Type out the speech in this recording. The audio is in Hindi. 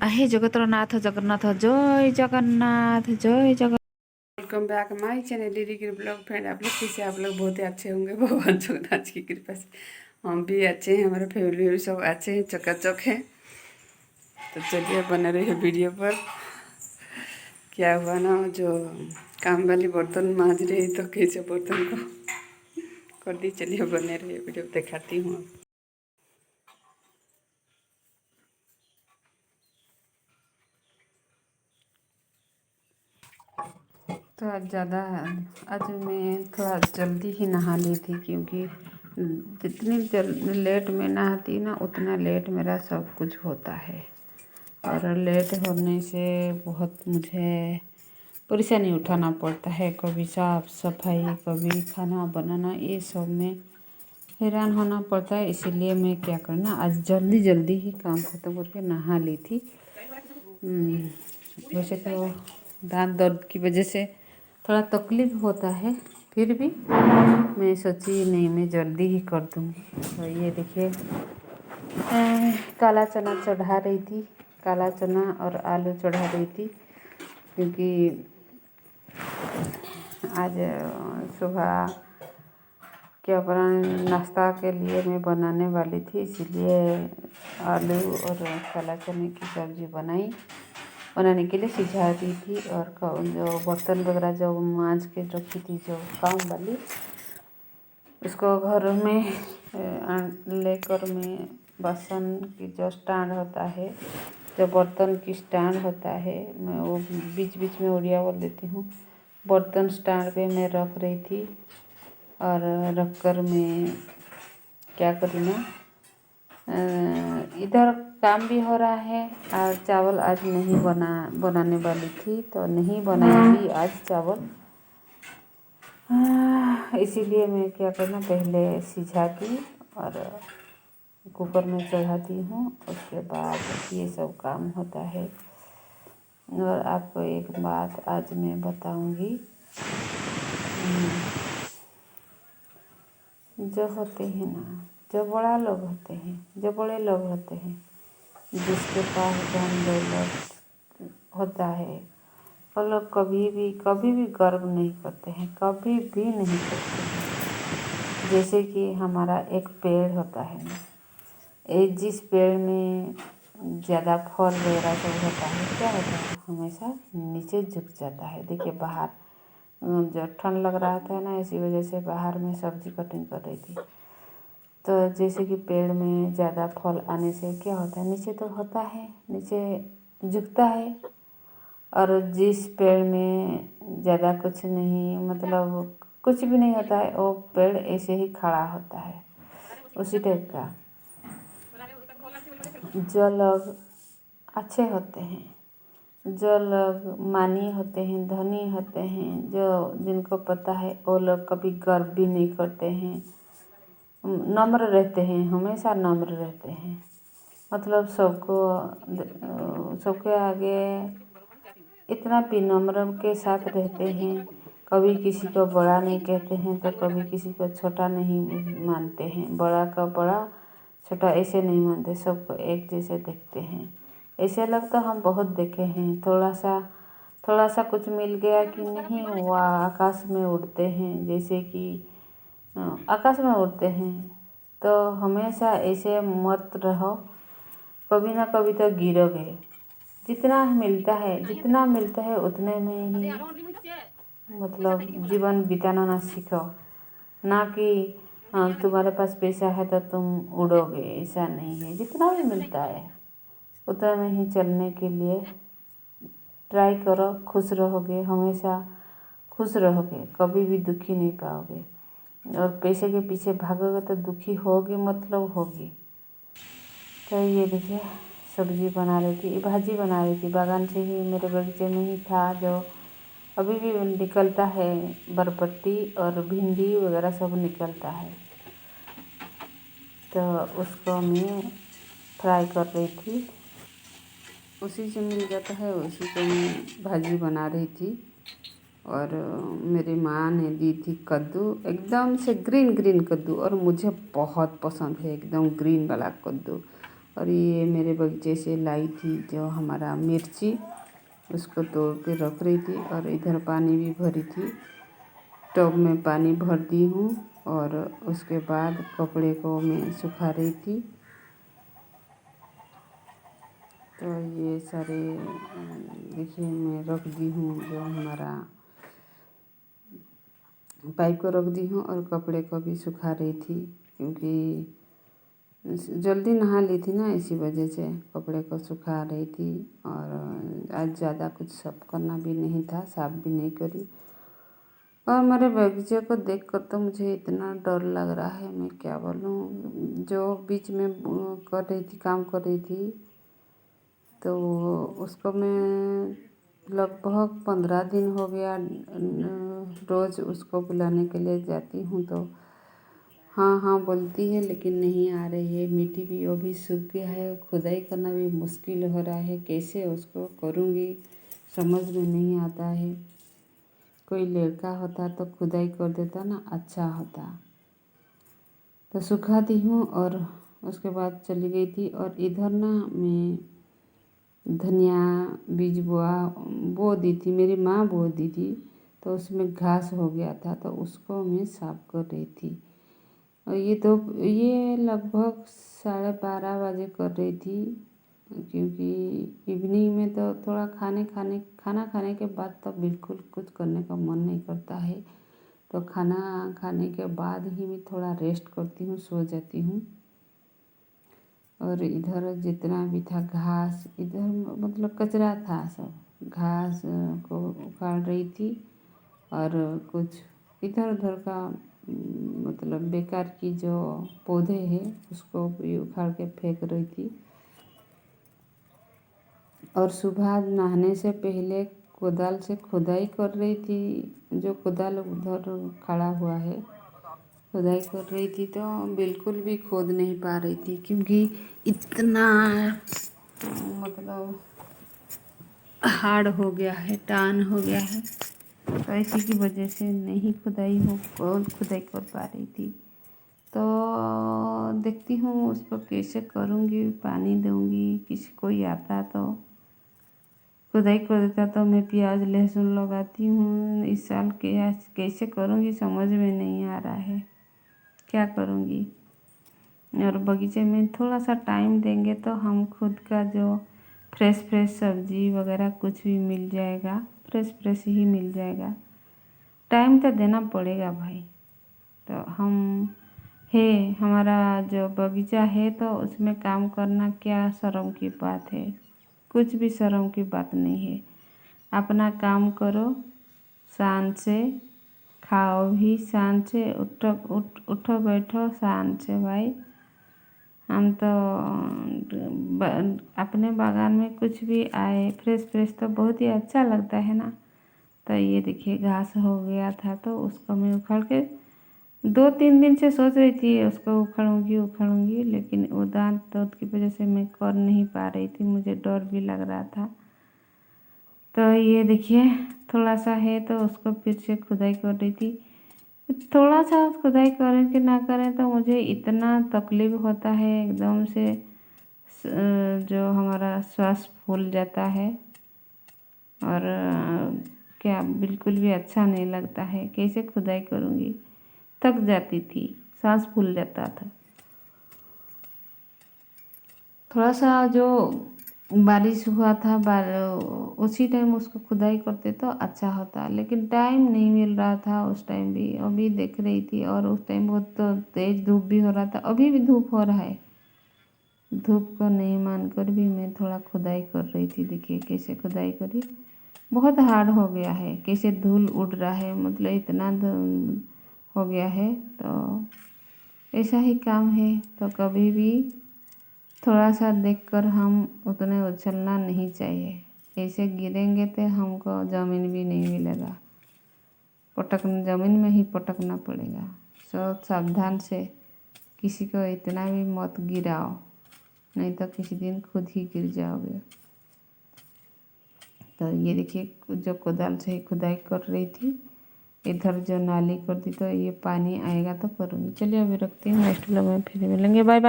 आहे जगतर नाथ जगन्नाथ जय जगन्नाथ जय Jagannath. Welcome back my channel दीदी के ब्लॉग फ्रेंड। आप लोग कैसे? आप लोग बहुत ही अच्छे होंगे भगवान जगन्नाथ की कृपा से। हम भी अच्छे हैं, हमारे फैमिली भी सब अच्छे हैं, चकाचक हैं। तो चलिए बने रहिए वीडियो पर। क्या हुआ ना, जो काम वाली बर्तन मांज रही तो कैसे बर्तन को कर दी। चलिए बने रहिए, वीडियो दिखाती हूँ। तो आज मैं थोड़ा जल्दी ही नहा ली थी, क्योंकि जितनी लेट में नहाती ना उतना लेट मेरा सब कुछ होता है। और लेट होने से बहुत मुझे परेशानी उठाना पड़ता है। कभी साफ सफाई, कभी खाना बनाना, ये सब में हैरान होना पड़ता है। इसीलिए मैं क्या करना, आज जल्दी जल्दी ही काम ख़त्म करके नहा ली थी। वैसे तो दांत दर्द की वजह से थोड़ा तकलीफ होता है, फिर भी मैं सोची नहीं, मैं जल्दी ही कर दूँगी। तो ये देखिए, काला चना चढ़ा रही थी, काला चना और आलू चढ़ा रही थी, क्योंकि आज सुबह क्या बना नाश्ता के लिए मैं बनाने वाली थी, इसीलिए आलू और काला चने की सब्ज़ी बनाने के लिए सिझा दी थी। और जो बर्तन वगैरह जो मांज के रखी थी, जो काम वाली, उसको घर में लेकर मैं बर्तन की जो स्टैंड होता है, जो बर्तन की स्टैंड होता है, मैं वो बीच बीच में उड़िया बोल देती हूँ, बर्तन स्टैंड पे मैं रख रही थी। और रख कर मैं क्या करी ना, इधर काम भी हो रहा है। और चावल आज नहीं बनाने वाली थी, तो नहीं बनाएगी आज चावल। इसीलिए मैं क्या करना, पहले सिझाती और कुकर में चढ़ाती हूँ, उसके बाद ये सब काम होता है। और आपको एक बात आज मैं बताऊंगी, जो होते हैं ना, जो बड़ा लोग होते हैं, जो बड़े लोग होते हैं, जिसके पास धन दौलत होता है, वो लोग कभी भी गर्व नहीं करते हैं, कभी भी नहीं करते हैं। जैसे कि हमारा एक पेड़ होता है ना, जिस पेड़ में ज़्यादा फल वगैरह सब होता है, क्या होता है, हमेशा नीचे झुक जाता है। देखिए बाहर जो ठंड लग रहा था ना, इसी वजह से बाहर में सब्जी कटिंग कर रही थी। तो जैसे कि पेड़ में ज़्यादा फल आने से क्या होता है, नीचे तो होता है, नीचे झुकता है। और जिस पेड़ में ज़्यादा कुछ नहीं, मतलब कुछ भी नहीं होता है, वो पेड़ ऐसे ही खड़ा होता है। उसी टाइप का जो लोग अच्छे होते हैं, जो लोग मानी होते हैं, धनी होते हैं, जो जिनको पता है, वो लोग कभी गर्व भी नहीं करते हैं, नम्र रहते हैं, हमेशा नम्र रहते हैं। मतलब सबके आगे इतना विनम्र के साथ रहते हैं। कभी किसी को बड़ा नहीं कहते हैं, तो कभी किसी को छोटा नहीं मानते हैं। बड़ा का बड़ा, छोटा ऐसे नहीं मानते, सबको एक जैसे देखते हैं। ऐसे लोग तो हम बहुत देखे हैं। थोड़ा सा कुछ मिल गया कि नहीं, वह आकाश में उड़ते हैं, जैसे कि आकाश में उड़ते हैं। तो हमेशा ऐसे मत रहो, कभी ना कभी तो गिरोगे। जितना मिलता है उतने में ही मतलब जीवन बिताना ना सीखो, ना कि तुम्हारे पास पैसा है तो तुम उड़ोगे, ऐसा नहीं है। जितना भी मिलता है उतना में ही चलने के लिए ट्राई करो। खुश रहोगे, हमेशा खुश रहोगे, कभी भी दुखी नहीं पाओगे। और पैसे के पीछे भागोगे तो दुखी होगी, मतलब होगी। तो ये देखिए, सब्जी बना रही थी, भाजी बना रही थी। बागान से ही, मेरे बगीचे में ही था, जो अभी भी निकलता है, बरबट्टी और भिंडी वगैरह सब निकलता है। तो उसको मैं फ्राई कर रही थी, उसी से मिल जाता है, उसी को मैं भाजी बना रही थी। और मेरी माँ ने दी थी कद्दू, एकदम से ग्रीन ग्रीन कद्दू, और मुझे बहुत पसंद है एकदम ग्रीन वाला कद्दू। और ये मेरे बगीचे से लाई थी जो हमारा मिर्ची, उसको तोड़ के रख रही थी। और इधर पानी भी भरी थी, टब में पानी भर दी हूँ। और उसके बाद कपड़े को मैं सुखा रही थी। तो ये सारे देखिए मैं रख दी हूँ, जो हमारा पाइप को रख दी हूँ और कपड़े को भी सुखा रही थी, क्योंकि जल्दी नहा ली थी ना, इसी वजह से कपड़े को सुखा रही थी। और आज ज़्यादा कुछ साफ करना भी नहीं था, साफ भी नहीं करी। और मेरे बगीचे को देखकर तो मुझे इतना डर लग रहा है, मैं क्या बोलूँ। जो बीच में कर रही थी, काम कर रही थी, तो उसको मैं लगभग 15 दिन हो गया रोज़ उसको बुलाने के लिए जाती हूँ। तो हाँ हाँ बोलती है, लेकिन नहीं आ रही है। मिट्टी भी वो भी सूख गया है, खुदाई करना भी मुश्किल हो रहा है। कैसे उसको करूँगी समझ में नहीं आता है। कोई लड़का होता तो खुदाई कर देता ना, अच्छा होता। तो सुखा दी हूँ और उसके बाद चली गई थी। और इधर ना मैं धनिया बीज बो दी थी, मेरी माँ बो दी थी। तो उसमें घास हो गया था, तो उसको मैं साफ कर रही थी। और ये लगभग 12:30 बजे कर रही थी, क्योंकि इवनिंग में तो थोड़ा खाना खाने के बाद तो बिल्कुल कुछ करने का मन नहीं करता है। तो खाना खाने के बाद ही मैं थोड़ा रेस्ट करती हूँ, सो जाती हूँ। और इधर जितना भी था घास, इधर मतलब कचरा था, सब घास को उखाड़ रही थी। और कुछ इधर उधर का मतलब बेकार की जो पौधे हैं उसको भी उखाड़ के फेंक रही थी। और सुबह नहाने से पहले कोदाल से खुदाई कर रही थी। जो कोदाल उधर खड़ा हुआ है, खुदाई कर रही थी, तो बिल्कुल भी खोद नहीं पा रही थी, क्योंकि इतना मतलब हार्ड हो गया है, टान हो गया है। तो इसी की वजह से नहीं खुदाई कर पा रही थी। तो देखती हूँ उसको कैसे करूँगी, पानी दूँगी। किसी कोई आता तो खुदाई कर देता तो मैं प्याज लहसुन लगाती हूँ। इस साल कैसे करूँगी समझ में नहीं आ रहा है, क्या करूँगी। और बगीचे में थोड़ा सा टाइम देंगे तो हम खुद का जो फ्रेश सब्जी वगैरह कुछ भी मिल जाएगा, फ्रेश ही मिल जाएगा। टाइम तो देना पड़ेगा भाई। तो हमारा जो बगीचा है, तो उसमें काम करना क्या शर्म की बात है, कुछ भी शर्म की बात नहीं है। अपना काम करो शान से, खाओ भी शान से, उठो बैठो शान से भाई। हम तो अपने बागान में कुछ भी आए फ्रेश तो बहुत ही अच्छा लगता है ना। तो ये देखिए घास हो गया था, तो उसको मैं उखाड़ के 2-3 दिन से सोच रही थी उसको उखाड़ूंगी, लेकिन वो दांत दर्द की वजह से मैं कर नहीं पा रही थी, मुझे डर भी लग रहा था। तो ये देखिए थोड़ा सा है, तो उसको फिर से खुदाई कर रही थी। थोड़ा सा खुदाई करें कि ना करें, तो मुझे इतना तकलीफ़ होता है एकदम से, जो हमारा श्वास फूल जाता है। और क्या बिल्कुल भी अच्छा नहीं लगता है। कैसे खुदाई करूँगी, थक जाती थी, सांस फूल जाता था। थोड़ा सा जो बारिश हुआ था उसी टाइम उसको खुदाई करते तो अच्छा होता, लेकिन टाइम नहीं मिल रहा था उस टाइम भी। अभी देख रही थी, और उस टाइम बहुत तो तेज़ धूप भी हो रहा था, अभी भी धूप हो रहा है। धूप को नहीं मानकर भी मैं थोड़ा खुदाई कर रही थी। देखिए कैसे खुदाई करी, बहुत हार्ड हो गया है, कैसे धूल उड़ रहा है, मतलब इतना हो गया है। तो ऐसा ही काम है। तो कभी भी थोड़ा सा देखकर हम उतने उछलना नहीं चाहिए। ऐसे गिरेंगे तो हमको ज़मीन भी नहीं मिलेगा, ज़मीन में ही पटकना पड़ेगा। सब सावधान से, किसी को इतना भी मत गिराओ, नहीं तो किसी दिन खुद ही गिर जाओगे। तो ये देखिए जो कोदाल से खुदाई कर रही थी, इधर जो नाली कर दी, तो ये पानी आएगा तो करूँगी। चलिए अभी रखती हूँ, नेक्स्ट व्लॉग में फिर मिलेंगे। Bye bye.